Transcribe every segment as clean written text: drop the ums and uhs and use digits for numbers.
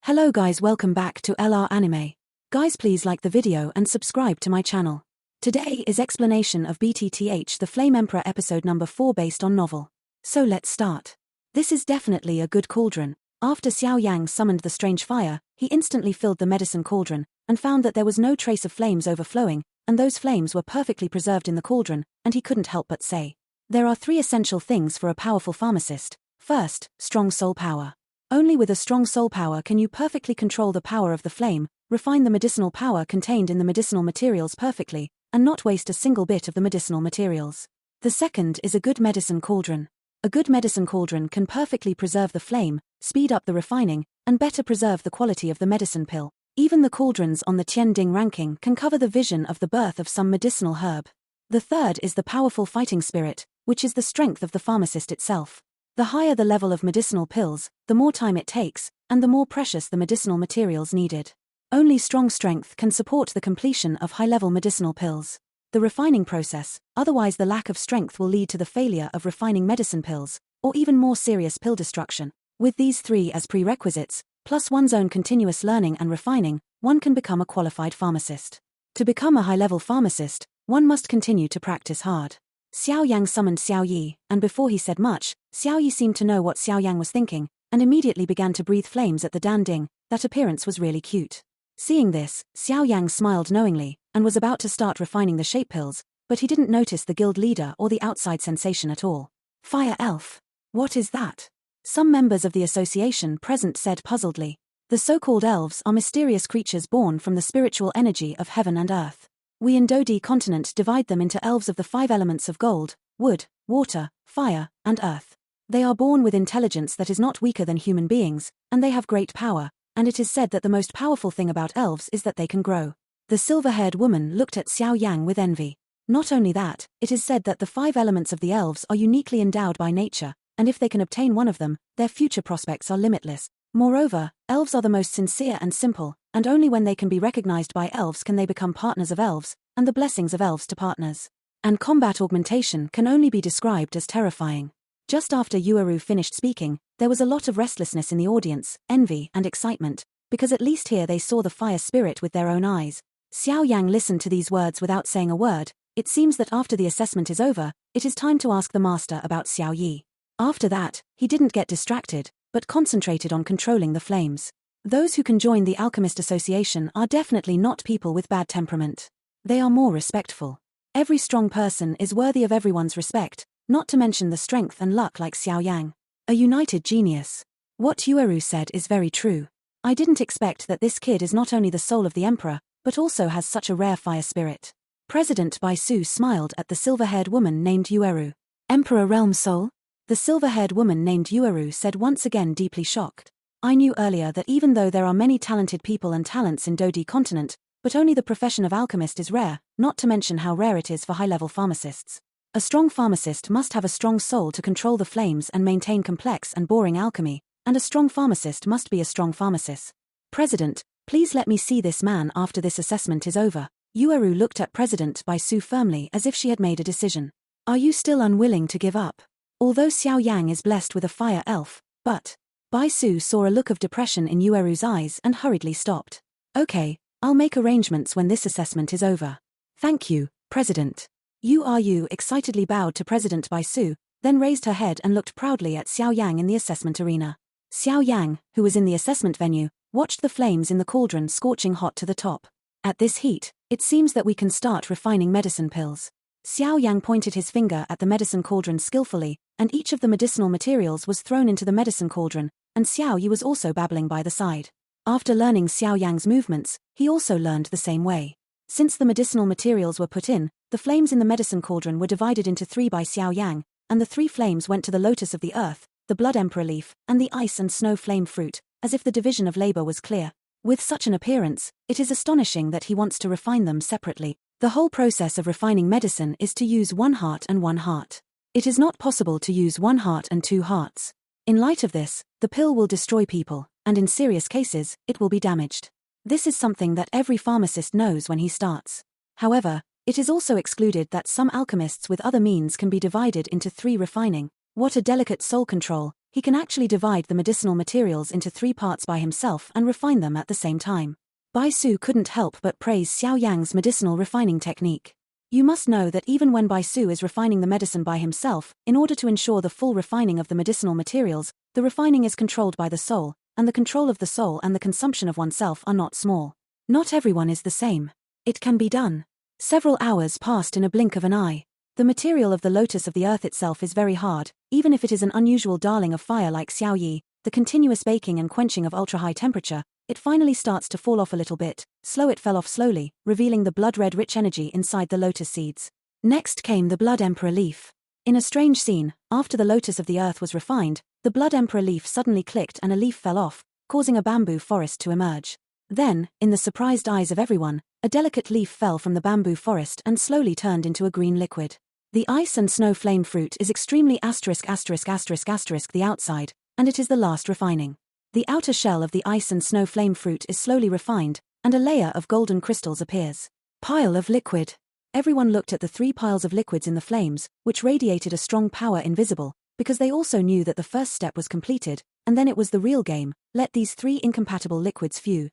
Hello guys, welcome back to LR Anime. Guys, please like the video and subscribe to my channel. Today is explanation of BTTH the Flame Emperor episode number 4 based on novel. So let's start. This is definitely a good cauldron. After Xiao Yang summoned the strange fire, he instantly filled the medicine cauldron, and found that there was no trace of flames overflowing, and those flames were perfectly preserved in the cauldron, and he couldn't help but say. There are 3 essential things for a powerful pharmacist. First, strong soul power. Only with a strong soul power can you perfectly control the power of the flame, refine the medicinal power contained in the medicinal materials perfectly, and not waste a single bit of the medicinal materials. The second is a good medicine cauldron. A good medicine cauldron can perfectly preserve the flame, speed up the refining, and better preserve the quality of the medicine pill. Even the cauldrons on the Tian Ding ranking can cover the vision of the birth of some medicinal herb. The third is the powerful fighting spirit, which is the strength of the pharmacist itself. The higher the level of medicinal pills, the more time it takes, and the more precious the medicinal materials needed. Only strong strength can support the completion of high-level medicinal pills. The refining process, otherwise the lack of strength will lead to the failure of refining medicine pills, or even more serious pill destruction. With these 3 as prerequisites, plus one's own continuous learning and refining, one can become a qualified pharmacist. To become a high-level pharmacist, one must continue to practice hard. Xiao Yang summoned Xiao Yi, and before he said much, Xiao Yi seemed to know what Xiao Yang was thinking, and immediately began to breathe flames at the Dan Ding. That appearance was really cute. Seeing this, Xiao Yang smiled knowingly, and was about to start refining the shape pills, but he didn't notice the guild leader or the outside sensation at all. Fire elf. What is that? Some members of the association present said puzzledly. The so-called elves are mysterious creatures born from the spiritual energy of heaven and earth. We in Dodi continent divide them into elves of the 5 elements of gold, wood, water, fire, and earth. They are born with intelligence that is not weaker than human beings, and they have great power, and it is said that the most powerful thing about elves is that they can grow. The silver-haired woman looked at Xiao Yang with envy. Not only that, it is said that the 5 elements of the elves are uniquely endowed by nature, and if they can obtain one of them, their future prospects are limitless. Moreover, elves are the most sincere and simple, and only when they can be recognized by elves can they become partners of elves, and the blessings of elves to partners. And combat augmentation can only be described as terrifying. Just after Yueru finished speaking, there was a lot of restlessness in the audience, envy and excitement, because at least here they saw the fire spirit with their own eyes. Xiao Yang listened to these words without saying a word. It seems that after the assessment is over, it is time to ask the master about Xiao Yi. After that, he didn't get distracted, but concentrated on controlling the flames. Those who can join the Alchemist Association are definitely not people with bad temperament. They are more respectful. Every strong person is worthy of everyone's respect, not to mention the strength and luck like Xiao Yang. A united genius. What Yueru said is very true. I didn't expect that this kid is not only the soul of the emperor, but also has such a rare fire spirit. President Bai Su smiled at the silver-haired woman named Yueru. Emperor Realm Soul? The silver-haired woman named Yueru said once again, deeply shocked. I knew earlier that even though there are many talented people and talents in Dodi continent, but only the profession of alchemist is rare, not to mention how rare it is for high-level pharmacists. A strong pharmacist must have a strong soul to control the flames and maintain complex and boring alchemy, and a strong pharmacist must be a strong pharmacist. President, please let me see this man after this assessment is over. Yueru looked at President Bai Su firmly as if she had made a decision. Are you still unwilling to give up? Although Xiao Yang is blessed with a fire elf, but... Bai Su saw a look of depression in Yueru's eyes and hurriedly stopped. Okay, I'll make arrangements when this assessment is over. Thank you, President. Yu excitedly bowed to President Bai Su, then raised her head and looked proudly at Xiao Yang in the assessment arena. Xiao Yang, who was in the assessment venue, watched the flames in the cauldron scorching hot to the top. At this heat, it seems that we can start refining medicine pills. Xiao Yang pointed his finger at the medicine cauldron skillfully, and each of the medicinal materials was thrown into the medicine cauldron, and Xiao Yi was also babbling by the side. After learning Xiao Yang's movements, he also learned the same way. Since the medicinal materials were put in, the flames in the medicine cauldron were divided into 3 by Xiao Yang, and the 3 flames went to the lotus of the earth, the blood emperor leaf, and the ice and snow flame fruit, as if the division of labor was clear. With such an appearance, it is astonishing that he wants to refine them separately. The whole process of refining medicine is to use 1 heart and 1 heart. It is not possible to use 1 heart and 2 hearts. In light of this, the pill will destroy people, and in serious cases, it will be damaged. This is something that every pharmacist knows when he starts. However, it is also excluded that some alchemists with other means can be divided into 3 refining. What a delicate soul control, He can actually divide the medicinal materials into 3 parts by himself and refine them at the same time. Bai Su couldn't help but praise Xiao Yang's medicinal refining technique. You must know that even when Bai Su is refining the medicine by himself, in order to ensure the full refining of the medicinal materials, the refining is controlled by the soul, and the control of the soul and the consumption of oneself are not small. Not everyone is the same. It can be done. Several hours passed in a blink of an eye. The material of the lotus of the earth itself is very hard, even if it is an unusual darling of fire like Xiao Yi, the continuous baking and quenching of ultra-high temperature, it finally starts to fall off a little bit. It fell off slowly, revealing the blood-red rich energy inside the lotus seeds. Next came the Blood Emperor leaf. In a strange scene, after the lotus of the earth was refined, the Blood Emperor leaf suddenly clicked and a leaf fell off, causing a bamboo forest to emerge. Then, in the surprised eyes of everyone, a delicate leaf fell from the bamboo forest and slowly turned into a green liquid. The ice and snow flame fruit is extremely ***** the outside, and it is the last refining. The outer shell of the ice and snow flame fruit is slowly refined, and a layer of golden crystals appears. Pile of liquid. Everyone looked at the 3 piles of liquids in the flames, which radiated a strong power invisible, because they also knew that the first step was completed, and then it was the real game. Let these 3 incompatible liquids fuse.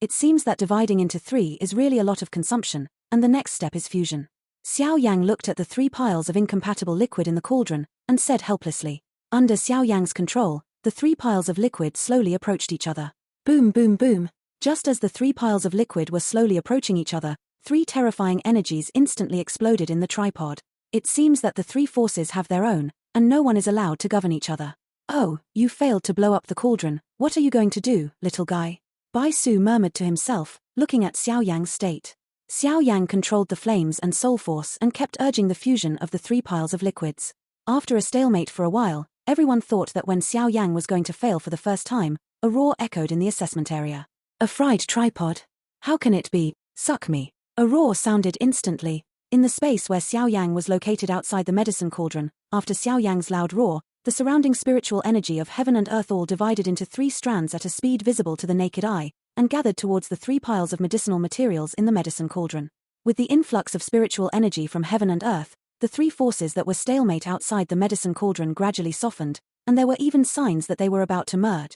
It seems that dividing into 3 is really a lot of consumption, and the next step is fusion. Xiao Yang looked at the 3 piles of incompatible liquid in the cauldron, and said helplessly. Under Xiao Yang's control, the 3 piles of liquid slowly approached each other. Boom boom boom. Just as the 3 piles of liquid were slowly approaching each other, 3 terrifying energies instantly exploded in the tripod. It seems that the 3 forces have their own, and no one is allowed to govern each other. Oh, you failed to blow up the cauldron. What are you going to do, little guy? Bai Su murmured to himself, looking at Xiao Yang's state. Xiao Yang controlled the flames and soul force and kept urging the fusion of the 3 piles of liquids. After a stalemate for a while, everyone thought that when Xiao Yang was going to fail for the first time, a roar echoed in the assessment area. A fried tripod? How can it be? Suck me. A roar sounded instantly. In the space where Xiao Yang was located outside the medicine cauldron, after Xiao Yang's loud roar, the surrounding spiritual energy of heaven and earth all divided into 3 strands at a speed visible to the naked eye, and gathered towards the 3 piles of medicinal materials in the medicine cauldron. With the influx of spiritual energy from heaven and earth, the 3 forces that were stalemate outside the medicine cauldron gradually softened, and there were even signs that they were about to merge.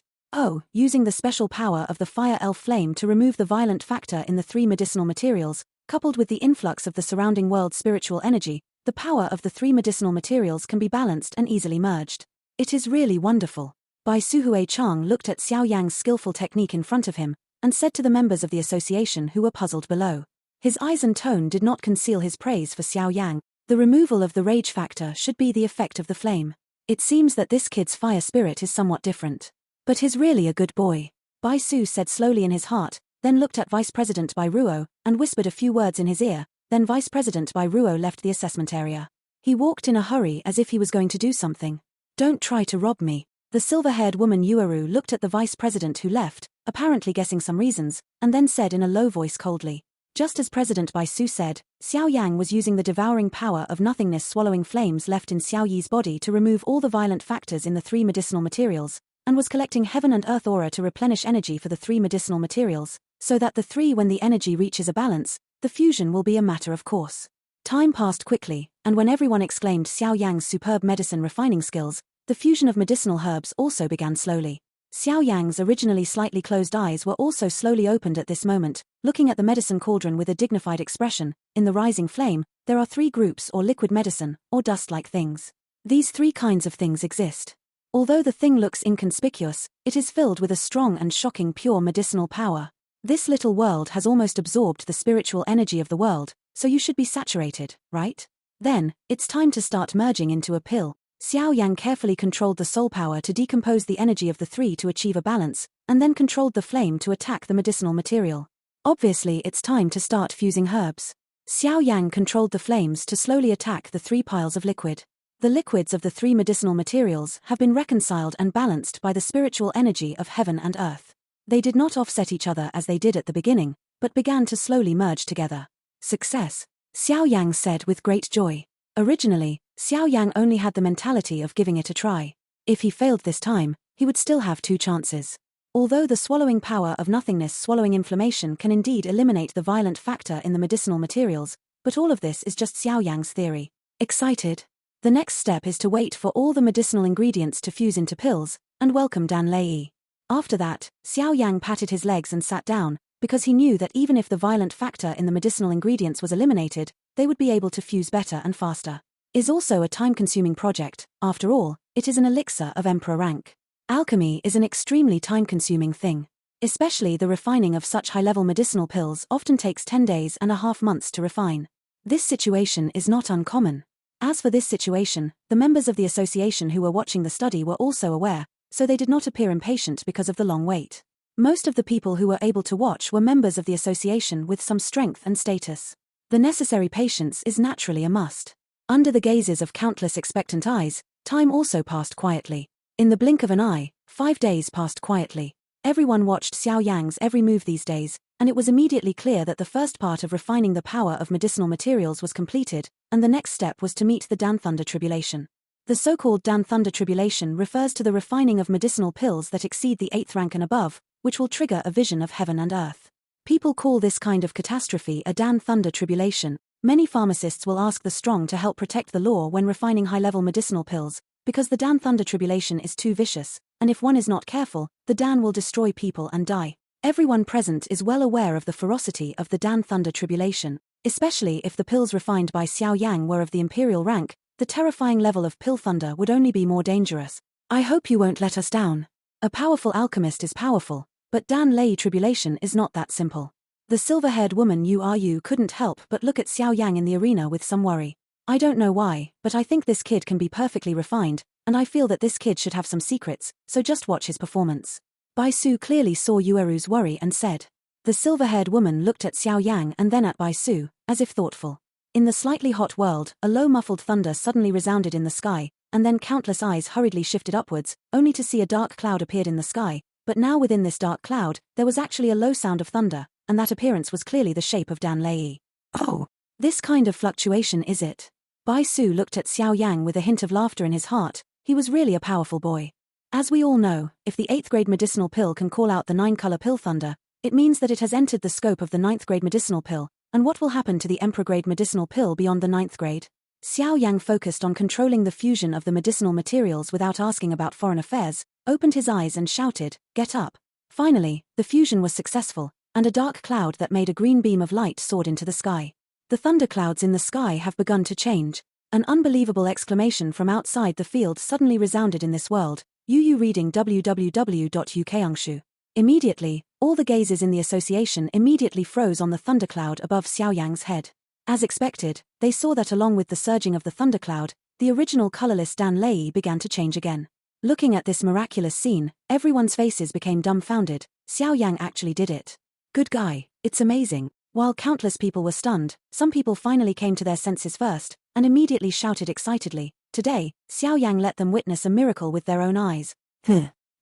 Using the special power of the fire elf flame to remove the violent factor in the 3 medicinal materials, coupled with the influx of the surrounding world's spiritual energy, the power of the 3 medicinal materials can be balanced and easily merged. It is really wonderful. Bai Suhui Chang looked at Xiao Yang's skillful technique in front of him, and said to the members of the association who were puzzled below. His eyes and tone did not conceal his praise for Xiao Yang. The removal of the rage factor should be the effect of the flame. It seems that this kid's fire spirit is somewhat different. But he's really a good boy. Bai Su said slowly in his heart, then looked at Vice President Bai Ruo, and whispered a few words in his ear, then Vice President Bai Ruo left the assessment area. He walked in a hurry as if he was going to do something. Don't try to rob me. The silver-haired woman Yuaru looked at the vice president who left, apparently guessing some reasons, and then said in a low voice coldly. Just as President Bai Su said, Xiao Yang was using the devouring power of nothingness swallowing flames left in Xiao Yi's body to remove all the violent factors in the 3 medicinal materials, and was collecting heaven and earth aura to replenish energy for the 3 medicinal materials, so that the 3 when the energy reaches a balance, the fusion will be a matter of course. Time passed quickly, and when everyone exclaimed Xiao Yang's superb medicine refining skills, the fusion of medicinal herbs also began slowly. Xiao Yang's originally slightly closed eyes were also slowly opened at this moment, looking at the medicine cauldron with a dignified expression. In the rising flame, there are 3 groups or liquid medicine, or dust-like things. These 3 kinds of things exist. Although the thing looks inconspicuous, it is filled with a strong and shocking pure medicinal power. This little world has almost absorbed the spiritual energy of the world, so you should be saturated, right? Then, it's time to start merging into a pill. Xiao Yang carefully controlled the soul power to decompose the energy of the 3 to achieve a balance, and then controlled the flame to attack the medicinal material. Obviously it's time to start fusing herbs. Xiao Yang controlled the flames to slowly attack the 3 piles of liquid. The liquids of the 3 medicinal materials have been reconciled and balanced by the spiritual energy of heaven and earth. They did not offset each other as they did at the beginning, but began to slowly merge together. Success, Xiao Yang said with great joy. Originally, Xiao Yang only had the mentality of giving it a try. If he failed this time, he would still have 2 chances. Although the swallowing power of nothingness swallowing inflammation can indeed eliminate the violent factor in the medicinal materials, but all of this is just Xiao Yang's theory. Excited? The next step is to wait for all the medicinal ingredients to fuse into pills, and welcome Dan Lei. After that, Xiao Yang patted his legs and sat down, because he knew that even if the violent factor in the medicinal ingredients was eliminated, they would be able to fuse better and faster. Is also a time-consuming project. After all, it is an elixir of emperor rank. Alchemy is an extremely time-consuming thing. Especially the refining of such high-level medicinal pills often takes 10 days and a half months to refine. This situation is not uncommon. As for this situation, the members of the association who were watching the study were also aware, so they did not appear impatient because of the long wait. Most of the people who were able to watch were members of the association with some strength and status. The necessary patience is naturally a must. Under the gazes of countless expectant eyes, time also passed quietly. In the blink of an eye, 5 days passed quietly. Everyone watched Xiao Yang's every move these days, and it was immediately clear that the first part of refining the power of medicinal materials was completed, and the next step was to meet the Dan Thunder Tribulation. The so-called Dan Thunder Tribulation refers to the refining of medicinal pills that exceed the 8th rank and above, which will trigger a vision of heaven and earth. People call this kind of catastrophe a Dan Thunder Tribulation. Many pharmacists will ask the strong to help protect the law when refining high-level medicinal pills, because the Dan Thunder Tribulation is too vicious, and if one is not careful, the Dan will destroy people and die. Everyone present is well aware of the ferocity of the Dan Thunder Tribulation, especially if the pills refined by Xiao Yang were of the imperial rank. The terrifying level of pill thunder would only be more dangerous. I hope you won't let us down. A powerful alchemist is powerful, but Dan Lei Tribulation is not that simple. The silver-haired woman you couldn't help but look at Xiao Yang in the arena with some worry. I don't know why, but I think this kid can be perfectly refined, and I feel that this kid should have some secrets, so just watch his performance. Bai Su clearly saw Yueru's worry and said. The silver-haired woman looked at Xiao Yang and then at Bai Su, as if thoughtful. In the slightly hot world, a low muffled thunder suddenly resounded in the sky, and then countless eyes hurriedly shifted upwards, only to see a dark cloud appeared in the sky, but now within this dark cloud, there was actually a low sound of thunder, and that appearance was clearly the shape of Dan Lei. Oh, this kind of fluctuation is it? Bai Su looked at Xiao Yang with a hint of laughter in his heart. He was really a powerful boy. As we all know, if the 8th grade medicinal pill can call out the 9-color pill thunder, it means that it has entered the scope of the 9th grade medicinal pill. And what will happen to the Emperor grade medicinal pill beyond the 9th grade? Xiao Yang focused on controlling the fusion of the medicinal materials without asking about foreign affairs, opened his eyes and shouted, "Get up." Finally, the fusion was successful, and a dark cloud that made a green beam of light soared into the sky. The thunderclouds in the sky have begun to change. An unbelievable exclamation from outside the field suddenly resounded in this world. Yu reading www.ukangshu. Immediately, all the gazes in the association immediately froze on the thundercloud above Xiao Yang's head. As expected, they saw that along with the surging of the thundercloud, the original colorless Dan Lei began to change again. Looking at this miraculous scene, everyone's faces became dumbfounded. Xiao Yang actually did it. Good guy, it's amazing. While countless people were stunned, some people finally came to their senses first, and immediately shouted excitedly. Today, Xiao Yang let them witness a miracle with their own eyes.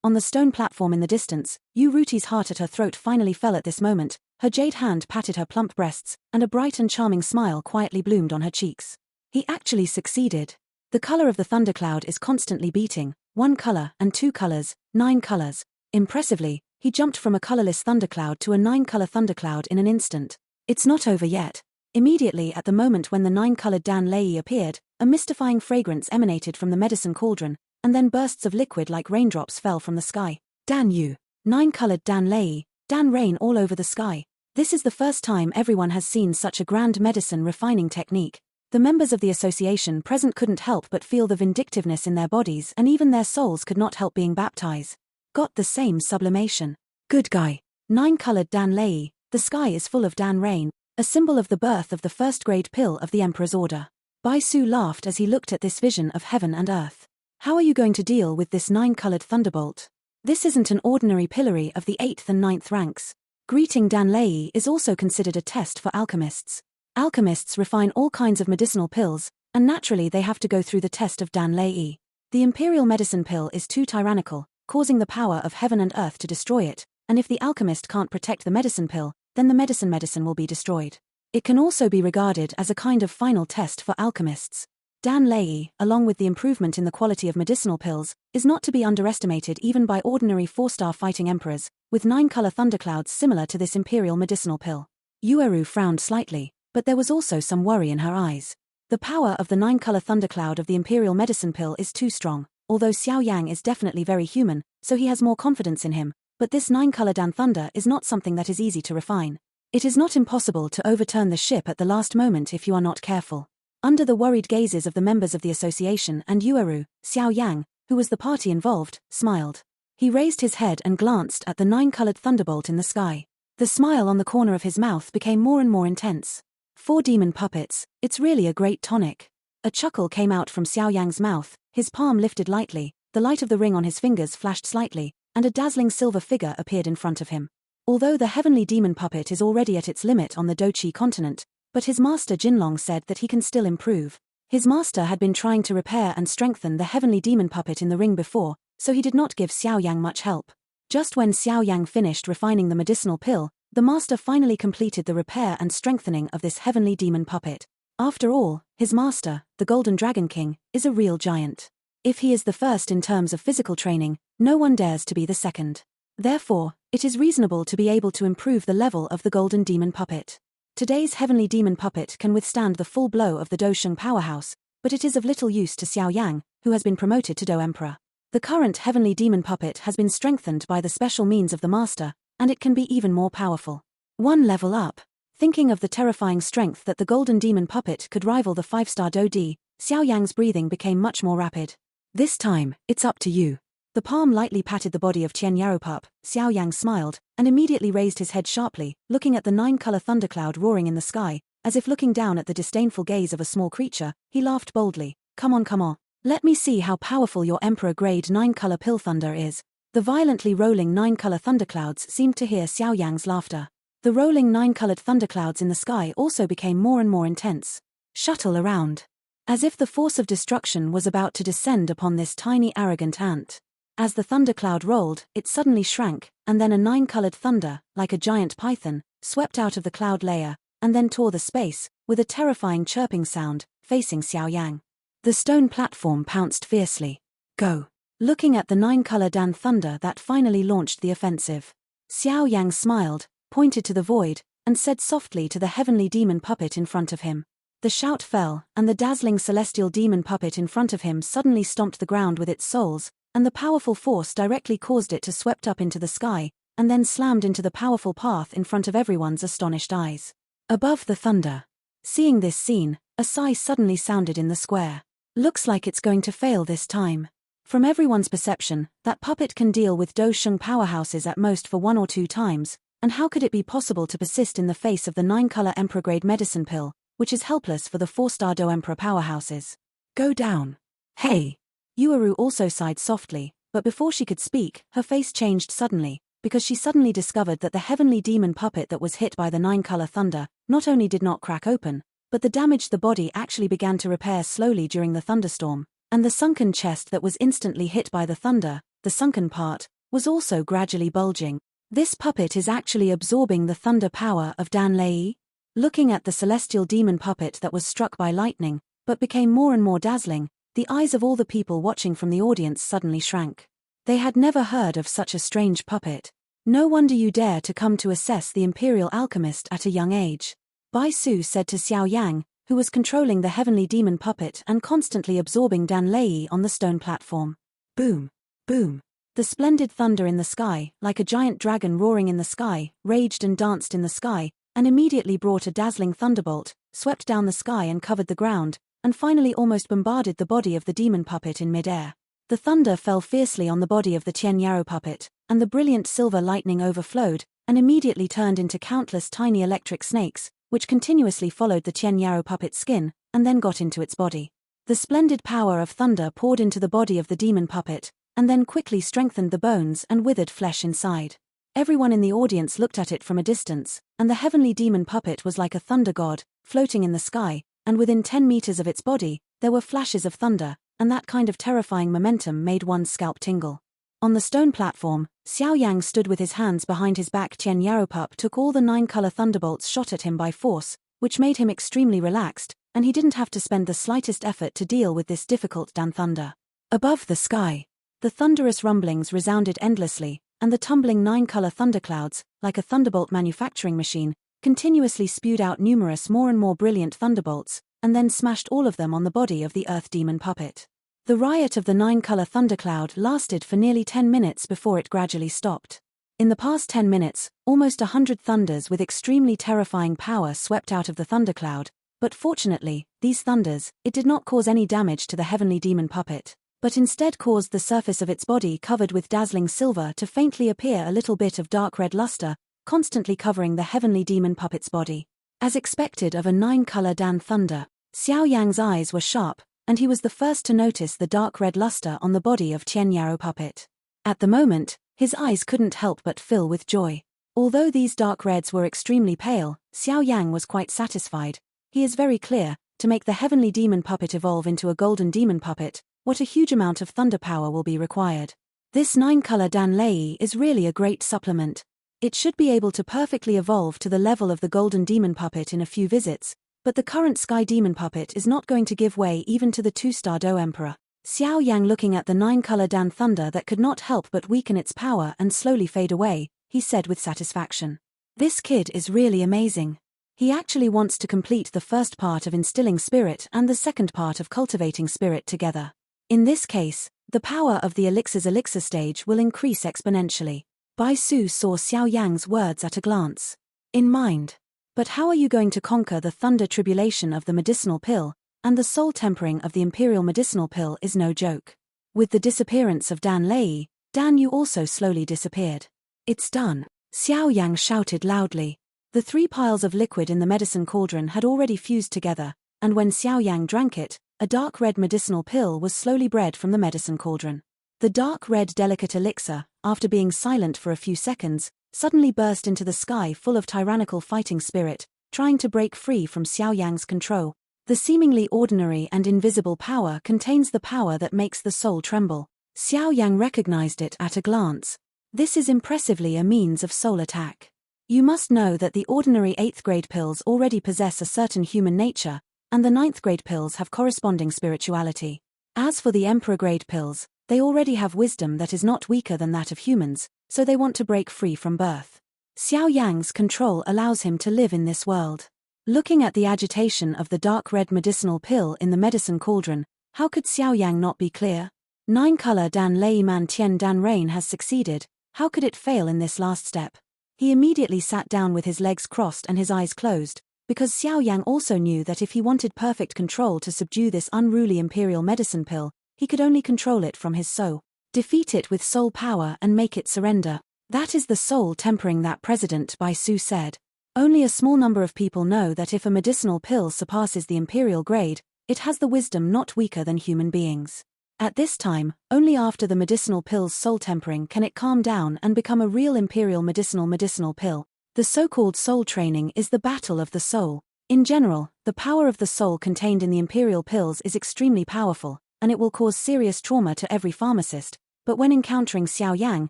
On the stone platform in the distance, Yu Ruti's heart at her throat finally fell at this moment. Her jade hand patted her plump breasts, and a bright and charming smile quietly bloomed on her cheeks. He actually succeeded. The color of the thundercloud is constantly beating, 1 color and 2 colors, 9 colors. Impressively, he jumped from a colorless thundercloud to a 9-color thundercloud in an instant. It's not over yet. Immediately at the moment when the 9-colored Dan Lei appeared, a mystifying fragrance emanated from the medicine cauldron, and then bursts of liquid like raindrops fell from the sky. Dan Yu. 9-colored Dan Lei, Dan rain all over the sky. This is the first time everyone has seen such a grand medicine refining technique. The members of the association present couldn't help but feel the vindictiveness in their bodies, and even their souls could not help being baptized. Got the same sublimation. Good guy. 9-colored Dan Lei, the sky is full of Dan rain, a symbol of the birth of the 1st grade pill of the Emperor's order. Bai Su laughed as he looked at this vision of heaven and earth. How are you going to deal with this 9-colored thunderbolt? This isn't an ordinary pillory of the 8th and 9th ranks. Greeting Dan Lei is also considered a test for alchemists. Alchemists refine all kinds of medicinal pills, and naturally they have to go through the test of Dan Lei. The imperial medicine pill is too tyrannical, causing the power of heaven and earth to destroy it, and if the alchemist can't protect the medicine pill, then the medicine will be destroyed. It can also be regarded as a kind of final test for alchemists. Dan Lei, along with the improvement in the quality of medicinal pills, is not to be underestimated even by ordinary 4-star fighting emperors, with 9-color thunderclouds similar to this imperial medicinal pill. Yueru frowned slightly, but there was also some worry in her eyes. The power of the 9-color thundercloud of the Imperial Medicine Pill is too strong, although Xiao Yang is definitely very human, so he has more confidence in him, but this 9-color Dan Thunder is not something that is easy to refine. It is not impossible to overturn the ship at the last moment if you are not careful. Under the worried gazes of the members of the association and Yueru, Xiao Yang, who was the party involved, smiled. He raised his head and glanced at the 9-colored thunderbolt in the sky. The smile on the corner of his mouth became more and more intense. 4 demon puppets, it's really a great tonic. A chuckle came out from Xiao Yang's mouth, his palm lifted lightly, the light of the ring on his fingers flashed slightly, and a dazzling silver figure appeared in front of him. Although the heavenly demon puppet is already at its limit on the Dochi continent, but his master Jinlong said that he can still improve. His master had been trying to repair and strengthen the heavenly demon puppet in the ring before, so he did not give Xiao Yang much help. Just when Xiao Yang finished refining the medicinal pill, the master finally completed the repair and strengthening of this heavenly demon puppet. After all, his master, the Golden Dragon King, is a real giant. If he is the first in terms of physical training, no one dares to be the second. Therefore, it is reasonable to be able to improve the level of the Golden Demon Puppet. Today's heavenly demon puppet can withstand the full blow of the Dosheng powerhouse, but it is of little use to Xiao Yang, who has been promoted to Do Emperor. The current heavenly demon puppet has been strengthened by the special means of the master, and it can be even more powerful. One level up. Thinking of the terrifying strength that the golden demon puppet could rival the 5-star Do Di, Xiao Yang's breathing became much more rapid. This time, it's up to you. The palm lightly patted the body of Tian Yaropup. Xiao Yang smiled, and immediately raised his head sharply, looking at the 9-color thundercloud roaring in the sky, as if looking down at the disdainful gaze of a small creature. He laughed boldly. Come on, come on. Let me see how powerful your Emperor-grade 9-color pill thunder is. The violently rolling 9-color thunderclouds seemed to hear Xiao Yang's laughter. The rolling 9-colored thunderclouds in the sky also became more and more intense. Shuttle around. As if the force of destruction was about to descend upon this tiny arrogant ant. As the thundercloud rolled, it suddenly shrank, and then a 9-colored thunder, like a giant python, swept out of the cloud layer, and then tore the space, with a terrifying chirping sound, facing Xiao Yang. The stone platform pounced fiercely. Go. Looking at the 9-color Dan thunder that finally launched the offensive. Xiao Yang smiled, pointed to the void, and said softly to the heavenly demon puppet in front of him. The shout fell, and the dazzling celestial demon puppet in front of him suddenly stomped the ground with its soles, and the powerful force directly caused it to swept up into the sky, and then slammed into the powerful path in front of everyone's astonished eyes. Above the thunder. Seeing this scene, a sigh suddenly sounded in the square. Looks like it's going to fail this time. From everyone's perception, that puppet can deal with Dosheng powerhouses at most for 1 or 2 times, and how could it be possible to persist in the face of the 9-color Emperor-grade medicine pill, which is helpless for the 4-star Do Emperor powerhouses? Go down. Hey! Yueru also sighed softly, but before she could speak, her face changed suddenly, because she suddenly discovered that the heavenly demon puppet that was hit by the 9-color thunder not only did not crack open, but the damage the body actually began to repair slowly during the thunderstorm, and the sunken chest that was instantly hit by the thunder, the sunken part, was also gradually bulging. This puppet is actually absorbing the thunder power of Dan Lei. Looking at the celestial demon puppet that was struck by lightning, but became more and more dazzling, the eyes of all the people watching from the audience suddenly shrank. They had never heard of such a strange puppet. No wonder you dare to come to assess the imperial alchemist at a young age. Bai Su said to Xiao Yang, who was controlling the heavenly demon puppet and constantly absorbing Dan Lei on the stone platform. Boom! Boom! The splendid thunder in the sky, like a giant dragon roaring in the sky, raged and danced in the sky, and immediately brought a dazzling thunderbolt, swept down the sky and covered the ground, and finally almost bombarded the body of the demon puppet in mid-air. The thunder fell fiercely on the body of the Tian Yaro puppet, and the brilliant silver lightning overflowed, and immediately turned into countless tiny electric snakes, which continuously followed the Tian Yaro puppet's skin, and then got into its body. The splendid power of thunder poured into the body of the demon puppet, and then quickly strengthened the bones and withered flesh inside. Everyone in the audience looked at it from a distance, and the heavenly demon puppet was like a thunder god, floating in the sky, and within 10 meters of its body, there were flashes of thunder, and that kind of terrifying momentum made one's scalp tingle. On the stone platform, Xiao Yang stood with his hands behind his back. Tian Yaropup took all the 9-color thunderbolts shot at him by force, which made him extremely relaxed, and he didn't have to spend the slightest effort to deal with this difficult Dan thunder. Above the sky, the thunderous rumblings resounded endlessly, and the tumbling 9-color thunderclouds, like a thunderbolt manufacturing machine, continuously spewed out numerous more and more brilliant thunderbolts, and then smashed all of them on the body of the Earth Demon puppet. The riot of the 9-color thundercloud lasted for nearly 10 minutes before it gradually stopped. In the past 10 minutes, almost 100 thunders with extremely terrifying power swept out of the thundercloud, but fortunately, these thunders, it did not cause any damage to the heavenly demon puppet, but instead caused the surface of its body covered with dazzling silver to faintly appear a little bit of dark red luster, constantly covering the heavenly demon puppet's body. As expected of a 9-color Dan thunder, Xiao Yang's eyes were sharp, and he was the first to notice the dark red luster on the body of Tian Yaro puppet. At the moment, his eyes couldn't help but fill with joy. Although these dark reds were extremely pale, Xiao Yang was quite satisfied. He is very clear, to make the heavenly demon puppet evolve into a golden demon puppet, what a huge amount of thunder power will be required. This 9-color Dan Lei is really a great supplement. It should be able to perfectly evolve to the level of the golden demon puppet in a few visits, but the current sky demon puppet is not going to give way even to the 2-star Do Emperor. Xiao Yang, looking at the 9-color Dan thunder that could not help but weaken its power and slowly fade away, he said with satisfaction. This kid is really amazing. He actually wants to complete the first part of instilling spirit and the second part of cultivating spirit together. In this case, the power of the elixir stage will increase exponentially. Bai Su saw Xiao Yang's words at a glance. In mind. But how are you going to conquer the thunder tribulation of the medicinal pill, and the soul tempering of the imperial medicinal pill is no joke. With the disappearance of Dan Lei, Dan Yu also slowly disappeared. It's done, Xiao Yang shouted loudly. The 3 piles of liquid in the medicine cauldron had already fused together, and when Xiao Yang drank it, a dark red medicinal pill was slowly bred from the medicine cauldron. The dark red delicate elixir, after being silent for a few seconds, suddenly burst into the sky full of tyrannical fighting spirit, trying to break free from Xiao Yang's control. The seemingly ordinary and invisible power contains the power that makes the soul tremble. Xiao Yang recognized it at a glance. This is impressively a means of soul attack. You must know that the ordinary 8th grade pills already possess a certain human nature, and the 9th grade pills have corresponding spirituality. As for the Emperor grade pills, they already have wisdom that is not weaker than that of humans, so they want to break free from birth. Xiao Yang's control allows him to live in this world. Looking at the agitation of the dark red medicinal pill in the medicine cauldron, how could Xiao Yang not be clear? 9-color Dan Lei Man Tian Dan Rain has succeeded, how could it fail in this last step? He immediately sat down with his legs crossed and his eyes closed, because Xiao Yang also knew that if he wanted perfect control to subdue this unruly imperial medicine pill, he could only control it from his soul. Defeat it with soul power and make it surrender. That is the soul tempering that President Bai Su said. Only a small number of people know that if a medicinal pill surpasses the imperial grade, it has the wisdom not weaker than human beings. At this time, only after the medicinal pill's soul tempering can it calm down and become a real imperial medicinal pill. The so-called soul training is the battle of the soul. In general, the power of the soul contained in the imperial pills is extremely powerful, and it will cause serious trauma to every pharmacist, but when encountering Xiao Yang,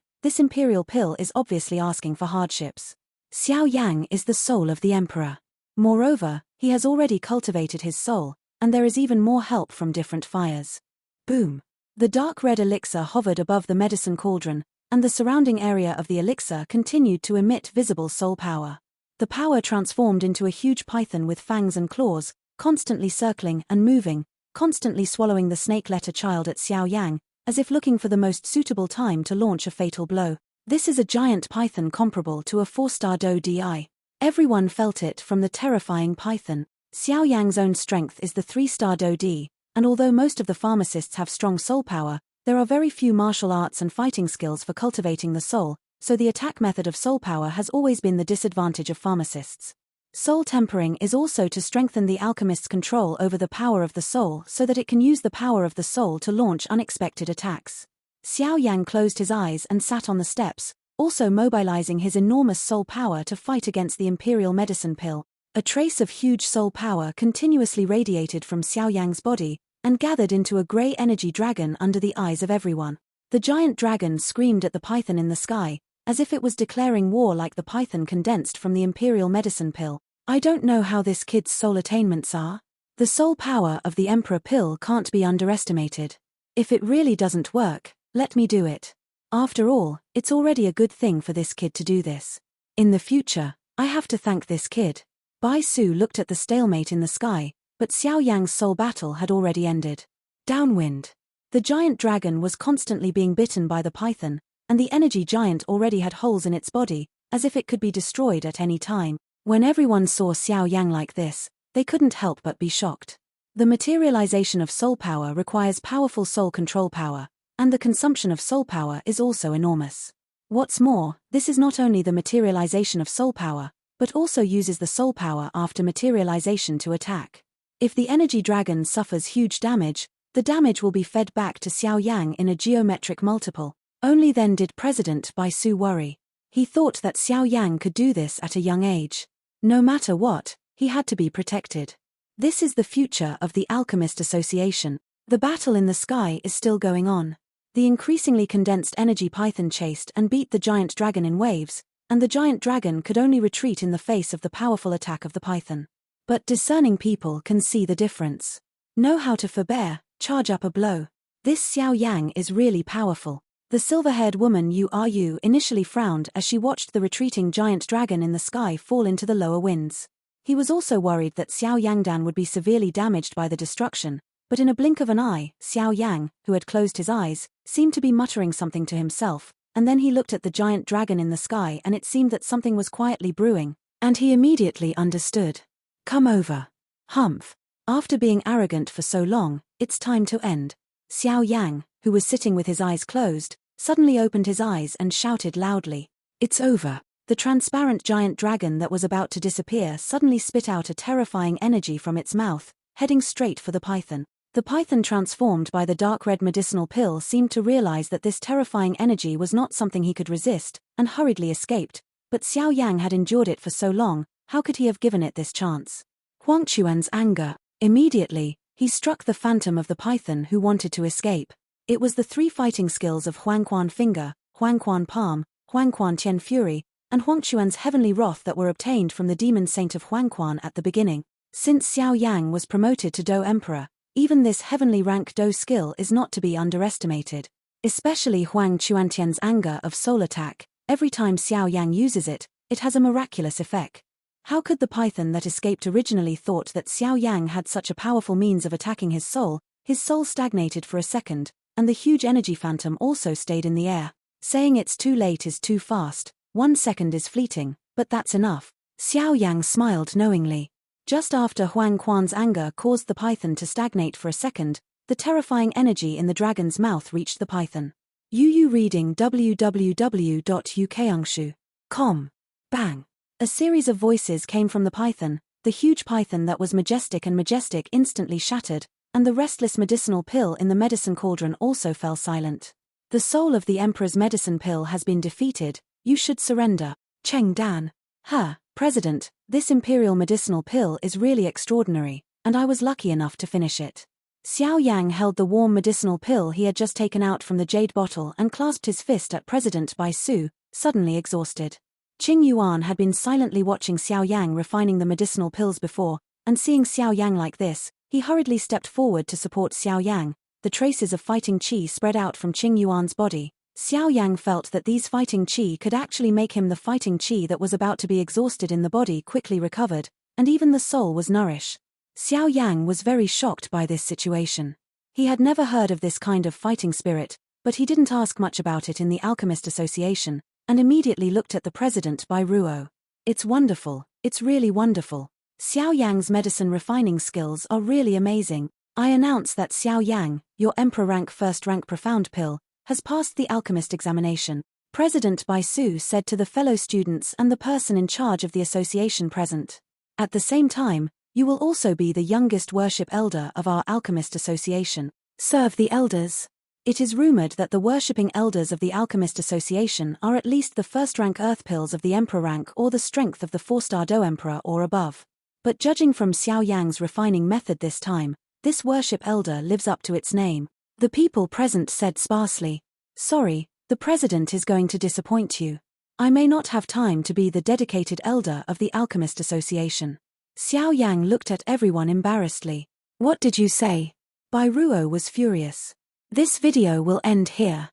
this imperial pill is obviously asking for hardships. Xiao Yang is the soul of the emperor. Moreover, he has already cultivated his soul, and there is even more help from different fires. Boom! The dark red elixir hovered above the medicine cauldron, and the surrounding area of the elixir continued to emit visible soul power. The power transformed into a huge python with fangs and claws, constantly circling and moving, constantly swallowing the snake-letter child at Xiao Yang, as if looking for the most suitable time to launch a fatal blow. This is a giant python comparable to a 4-star Do Di. Everyone felt it from the terrifying python. Xiao Yang's own strength is the 3-star Do Di, and although most of the pharmacists have strong soul power, there are very few martial arts and fighting skills for cultivating the soul, so the attack method of soul power has always been the disadvantage of pharmacists. Soul tempering is also to strengthen the alchemist's control over the power of the soul so that it can use the power of the soul to launch unexpected attacks. Xiao Yang closed his eyes and sat on the steps, also mobilizing his enormous soul power to fight against the imperial medicine pill. A trace of huge soul power continuously radiated from Xiao Yang's body, and gathered into a grey energy dragon under the eyes of everyone. The giant dragon screamed at the python in the sky, as if it was declaring war like the python condensed from the imperial medicine pill. I don't know how this kid's soul attainments are. The soul power of the emperor pill can't be underestimated. If it really doesn't work, let me do it. After all, it's already a good thing for this kid to do this. In the future, I have to thank this kid. Bai Su looked at the stalemate in the sky, but Xiao Yang's soul battle had already ended. Downwind. The giant dragon was constantly being bitten by the python, and the energy giant already had holes in its body, as if it could be destroyed at any time. When everyone saw Xiao Yang like this, they couldn't help but be shocked. The materialization of soul power requires powerful soul control power, and the consumption of soul power is also enormous. What's more, this is not only the materialization of soul power, but also uses the soul power after materialization to attack. If the energy dragon suffers huge damage, the damage will be fed back to Xiao Yang in a geometric multiple. Only then did President Bai Su worry. He thought that Xiao Yang could do this at a young age. No matter what, he had to be protected. This is the future of the Alchemist Association. The battle in the sky is still going on. The increasingly condensed energy python chased and beat the giant dragon in waves, and the giant dragon could only retreat in the face of the powerful attack of the python. But discerning people can see the difference. Know how to forbear, charge up a blow. This Xiao Yang is really powerful. The silver-haired woman Yu initially frowned as she watched the retreating giant dragon in the sky fall into the lower winds. He was also worried that Xiao Yangdan would be severely damaged by the destruction, but in a blink of an eye, Xiao Yang, who had closed his eyes, seemed to be muttering something to himself, and then he looked at the giant dragon in the sky and it seemed that something was quietly brewing, and he immediately understood. Come over. Humph. After being arrogant for so long, it's time to end. Xiao Yang, who was sitting with his eyes closed, suddenly opened his eyes and shouted loudly. It's over. The transparent giant dragon that was about to disappear suddenly spit out a terrifying energy from its mouth, heading straight for the python. The python, transformed by the dark red medicinal pill, seemed to realize that this terrifying energy was not something he could resist, and hurriedly escaped. But Xiao Yang had endured it for so long, how could he have given it this chance? Huangquan's anger. Immediately, he struck the phantom of the python who wanted to escape. It was the three fighting skills of Huangquan Finger, Huangquan Palm, Huangquan Tian Fury, and Huangquan's heavenly wrath that were obtained from the demon saint of Huangquan at the beginning. Since Xiao Yang was promoted to Do Emperor, even this heavenly rank Do skill is not to be underestimated. Especially Huang Chuantian's anger of soul attack. Every time Xiao Yang uses it, it has a miraculous effect. How could the python that escaped originally thought that Xiao Yang had such a powerful means of attacking his soul? His soul stagnated for a second, and the huge energy phantom also stayed in the air. Saying it's too late is too fast. 1 second is fleeting, but that's enough. Xiao Yang smiled knowingly. Just after Huangquan's anger caused the python to stagnate for a second, the terrifying energy in the dragon's mouth reached the python. Yu reading www.ukangshu.com. Bang. A series of voices came from the python. The huge python that was majestic instantly shattered, and the restless medicinal pill in the medicine cauldron also fell silent. The soul of the emperor's medicine pill has been defeated. You should surrender. Cheng Dan. President, this imperial medicinal pill is really extraordinary, and I was lucky enough to finish it. Xiao Yang held the warm medicinal pill he had just taken out from the jade bottle and clasped his fist at President Bai Su, suddenly exhausted. Qing Yuan had been silently watching Xiao Yang refining the medicinal pills before, and seeing Xiao Yang like this, he hurriedly stepped forward to support Xiao Yang. The traces of fighting qi spread out from Qing Yuan's body. Xiao Yang felt that these fighting qi could actually make him the fighting qi that was about to be exhausted in the body quickly recovered, and even the soul was nourished. Xiao Yang was very shocked by this situation. He had never heard of this kind of fighting spirit, but he didn't ask much about it in the Alchemist Association, and immediately looked at the president Bai Ruo. It's wonderful, it's really wonderful. Xiao Yang's medicine refining skills are really amazing. I announce that Xiao Yang, your Emperor rank first rank profound pill, has passed the alchemist examination. President Bai Su said to the fellow students and the person in charge of the association present. At the same time, you will also be the youngest worship elder of our alchemist association. Serve the elders. It is rumored that the worshipping elders of the Alchemist Association are at least the first-rank earth pills of the Emperor rank or the strength of the 4-star Do Emperor or above. But judging from Xiao Yang's refining method this time, this worship elder lives up to its name. The people present said sparsely. Sorry, the president is going to disappoint you. I may not have time to be the dedicated elder of the Alchemist Association. Xiao Yang looked at everyone embarrassedly. What did you say? Bai Ruo was furious. This video will end here.